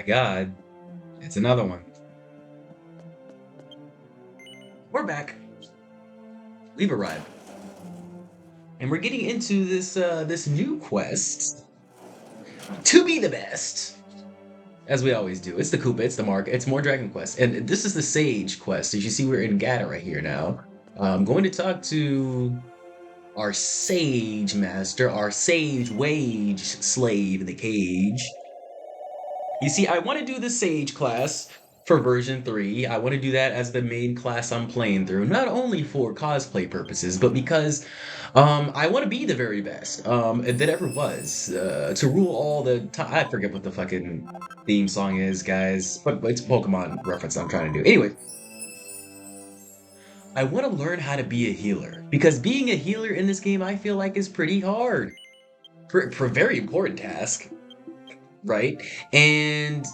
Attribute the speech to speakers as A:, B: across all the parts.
A: God, it's another one. We're back. We've arrived, and we're getting into this new quest to be the best, as we always do. It's the Koopa, it's the Mark, it's more Dragon Quest, and this is the Sage quest. As you see, we're in Gatta right here now. I'm going to talk to our Sage Master, our Sage Wage Slave in the cage. You see, I want to do the Sage class for version 3. I want to do that as the main class I'm playing through, not only for cosplay purposes, but because I want to be the very best that ever was. To rule all the time. I forget what the fucking theme song is, guys, but it's a Pokemon reference I'm trying to do. Anyway, I want to learn how to be a healer, because being a healer in this game, I feel like, is pretty hard. For a very important task. Right? And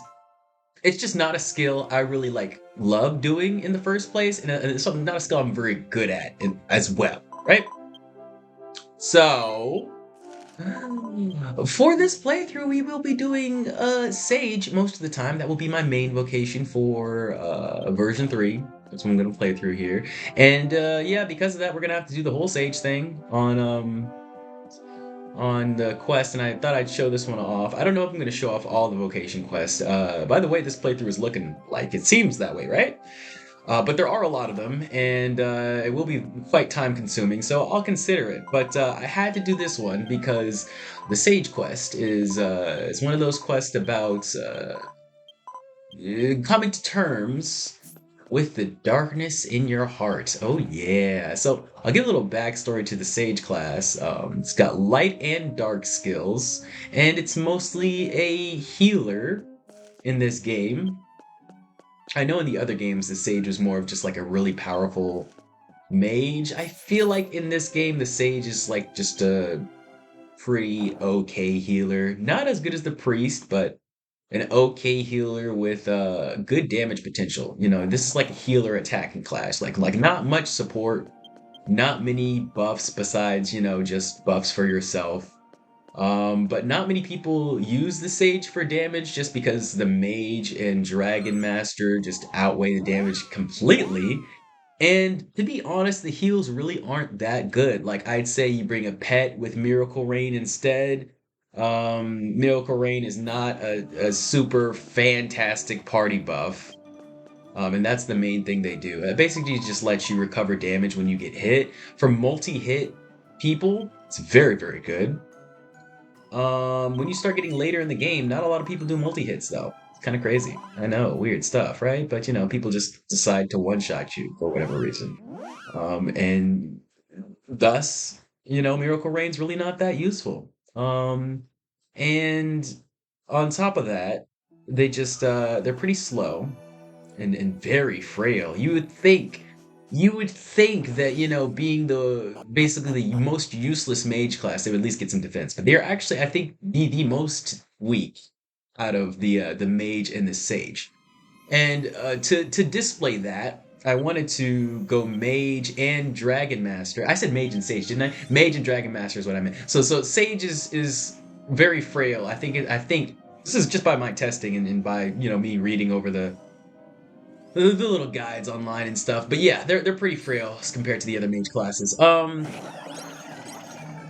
A: it's just not a skill I really love doing in the first place, and it's something not a skill I'm very good at as well, right? So for this playthrough, we will be doing Sage most of the time. That will be my main vocation for version 3. That's what I'm gonna play through here. And yeah, because of that, we're gonna have to do the whole Sage thing on the quest, and I thought I'd show this one off. I don't know if I'm going to show off all the vocation quests. By the way, this playthrough is looking like it seems that way, right? But there are a lot of them, and it will be quite time consuming, so I'll consider it. But I had to do this one because the Sage quest is it's one of those quests about coming to terms with the darkness in your heart. Oh yeah. So I'll give a little backstory to the Sage class. It's got light and dark skills, and it's mostly a healer in this game. I know in the other games the Sage was more of just like a really powerful mage. I feel like in this game the Sage is like just a pretty okay healer. Not as good as the Priest, but an okay healer with good damage potential. You know, this is like a healer attacking class. Like not much support, not many buffs besides, you know, just buffs for yourself. But not many people use the Sage for damage just because the Mage and Dragon Master just outweigh the damage completely. And to be honest, the heals really aren't that good. Like, I'd say you bring a pet with Miracle Rain instead. Miracle Rain is not a super fantastic party buff. And that's the main thing they do. It basically just lets you recover damage when you get hit. For multi-hit people, it's very, very good. When you start getting later in the game, not a lot of people do multi-hits though. It's kind of crazy. I know, weird stuff, right? But you know, people just decide to one-shot you for whatever reason. And thus, you know, Miracle Rain's really not that useful. And on top of that, they just they're pretty slow and very frail. You would think that, you know, being the basically the most useless mage class, they would at least get some defense. But they're actually, I think, the most weak out of the mage and the sage. And to display that, I wanted to go mage and dragon master. I said mage and sage, didn't I? Mage and dragon master is what I meant. So sage is very frail. I think this is just by my testing and by, you know, me reading over the little guides online and stuff. But yeah, they're pretty frail as compared to the other mage classes.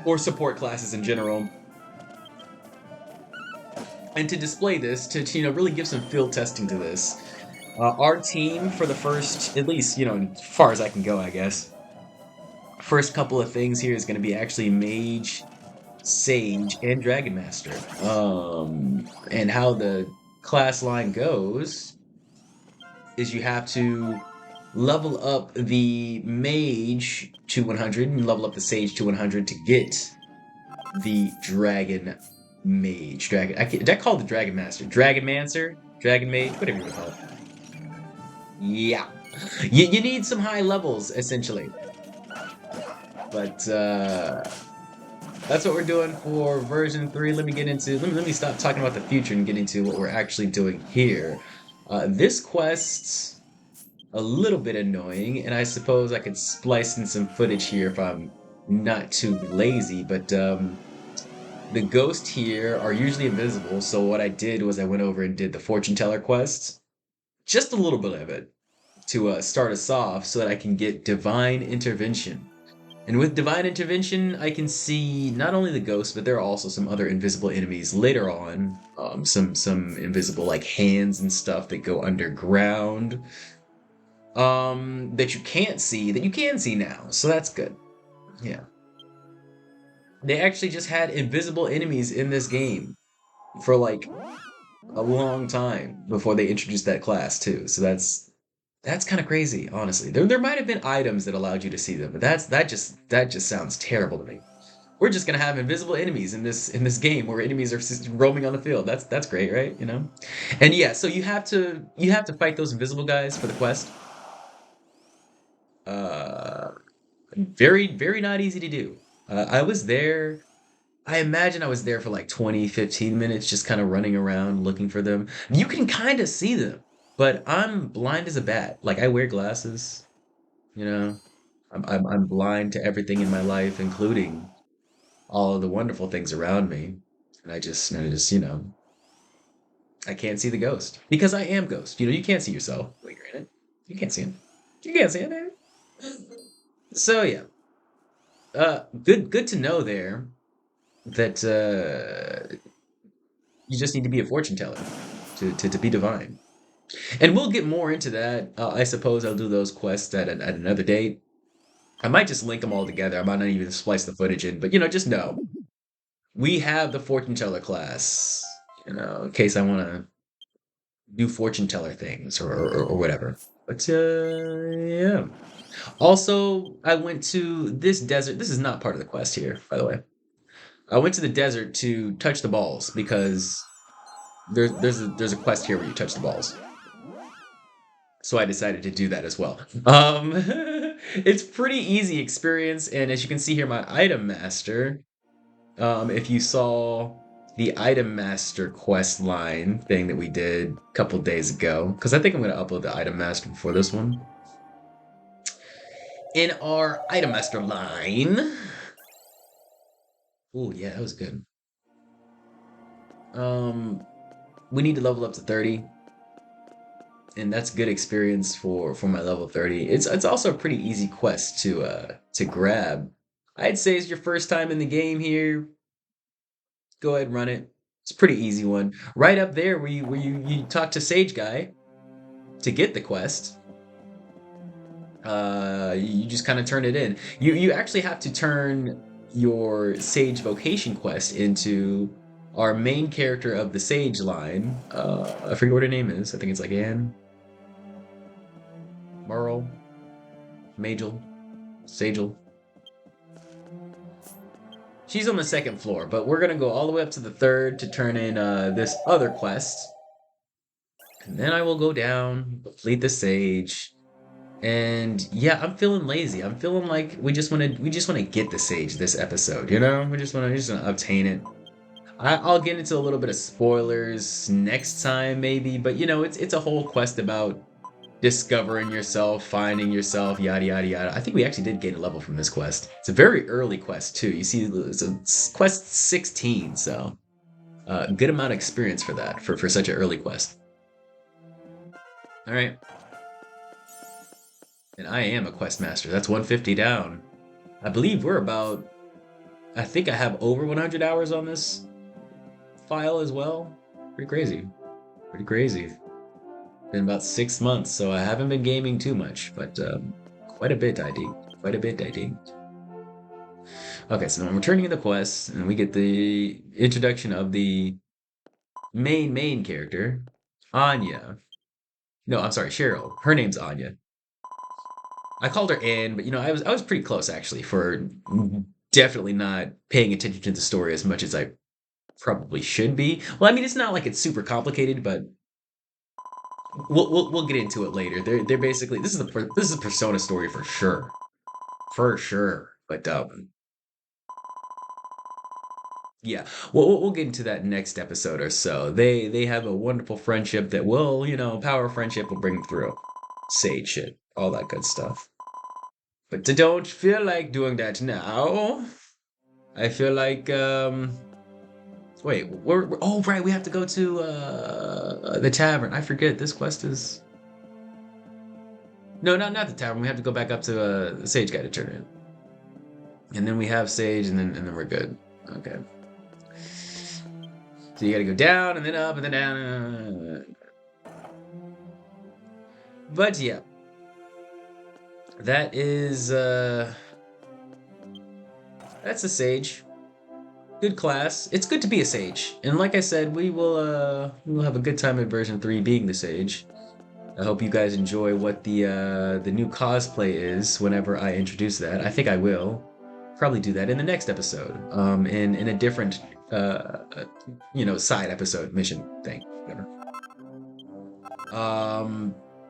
A: Or support classes in general. And to display this, to you know, really give some field testing to this, our team for the first, at least, you know, as far as I can go, I guess, first couple of things here is going to be actually Mage, Sage, and Dragon Master. And how the class line goes is you have to level up the Mage to 100 and level up the Sage to 100 to get the Dragon Mage. Did I call it the Dragon Master? Dragon Mancer? Dragon Mage? Whatever you want to call it. Yeah. You need some high levels, essentially. But that's what we're doing for version 3. Let me stop talking about the future and get into what we're actually doing here. This quest, a little bit annoying, and I suppose I could splice in some footage here if I'm not too lazy, but the ghosts here are usually invisible, so what I did was I went over and did the fortune teller quest, just a little bit of it, to start us off so that I can get divine intervention. And with divine intervention, I can see not only the ghosts, but there are also some other invisible enemies later on. Some invisible like hands and stuff that go underground. That you can't see, that you can see now. So that's good. Yeah. They actually just had invisible enemies in this game for like a long time before they introduced that class too. So that's kind of crazy, honestly. There might have been items that allowed you to see them, but that just sounds terrible to me. We're just gonna have invisible enemies in this game where enemies are roaming on the field. That's great, right? You know, and yeah. So you have to fight those invisible guys for the quest. Uh, very not easy to do. I was there. I imagine I was there for like 20, 15 minutes, just kind of running around looking for them. You can kind of see them, but I'm blind as a bat. Like I wear glasses, you know. I'm blind to everything in my life, including all of the wonderful things around me. And I just, I can't see the ghost because I am ghost. You know, you can't see yourself when you're in it. You can't see it. You can't see it, man. So yeah, good to know there that you just need to be a fortune teller to be divine. And we'll get more into that. I suppose I'll do those quests at another date. I might just link them all together. I might not even splice the footage in, but just know we have the fortune teller class. In case I want to do fortune teller things or whatever. But yeah. Also, I went to this desert. This is not part of the quest here, by the way. I went to the desert to touch the balls because there's a quest here where you touch the balls. So I decided to do that as well. It's pretty easy experience, and as you can see here, my item master. If you saw the item master quest line thing that we did a couple days ago, because I think I'm going to upload the item master before this one. In our item master line. Oh yeah, that was good. We need to level up to 30. And that's good experience for my level 30. It's also a pretty easy quest to grab. I'd say it's your first time in the game here. Go ahead and run it. It's a pretty easy one. Right up there where you talk to Sage Guy to get the quest. You just kind of turn it in. You actually have to turn your Sage vocation quest into our main character of the Sage line. I forget what her name is. I think it's like Anne. Merle, Majel, Sagel. She's on the second floor, but we're gonna go all the way up to the third to turn in this other quest. And then I will go down, complete the Sage. And yeah, I'm feeling lazy. I'm feeling like we just wanna get the Sage this episode, you know? We just wanna obtain it. I'll get into a little bit of spoilers next time, maybe, but it's a whole quest about discovering yourself, finding yourself, yada yada yada. I think we actually did gain a level from this quest. It's a very early quest too. You see, it's a quest 16, so good amount of experience for that for such an early quest. All right, and I am a quest master. That's 150 down. I believe we're about. I think I have over 100 hours on this file as well. Pretty crazy. Pretty crazy. Been about 6 months, so I haven't been gaming too much, but quite a bit I think. Quite a bit I think. Okay, so now we're turning in the quest, and we get the introduction of the main character, Anya. No, I'm sorry, Cheryl. Her name's Anya. I called her Anne, but I was pretty close actually for definitely not paying attention to the story as much as I probably should be. Well, I mean, it's not like it's super complicated, but we'll get into it later. They're basically this is a Persona story for sure. But yeah, we'll get into that next episode or so. They have a wonderful friendship that will, power of friendship will bring them through. Sage shit, all that good stuff. But I don't feel like doing that now. I feel like wait, oh right, we have to go to the tavern. I forget this quest is no, not the tavern. We have to go back up to the Sage guy to turn in, and then we have Sage, and then we're good. Okay. So you got to go down and then up and then down. But yeah, that is that's a Sage. Good class. It's good to be a Sage, and like I said, we will have a good time in version 3 being the Sage. I hope you guys enjoy what the new cosplay is whenever I introduce that. I think I will probably do that in the next episode. In a different side episode mission thing, whatever.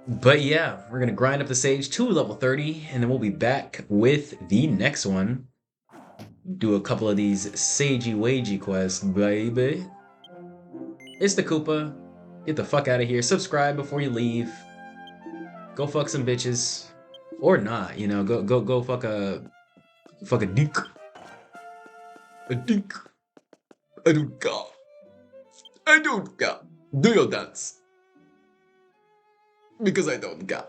A: But yeah, we're gonna grind up the Sage to level 30, and then we'll be back with the next one. Do a couple of these sagey wagey quests, baby. It's the Koopa. Get the fuck out of here. Subscribe before you leave. Go fuck some bitches, or not. Go fuck a dink. A dink. I don't care. I don't care. Do your dance because I don't care.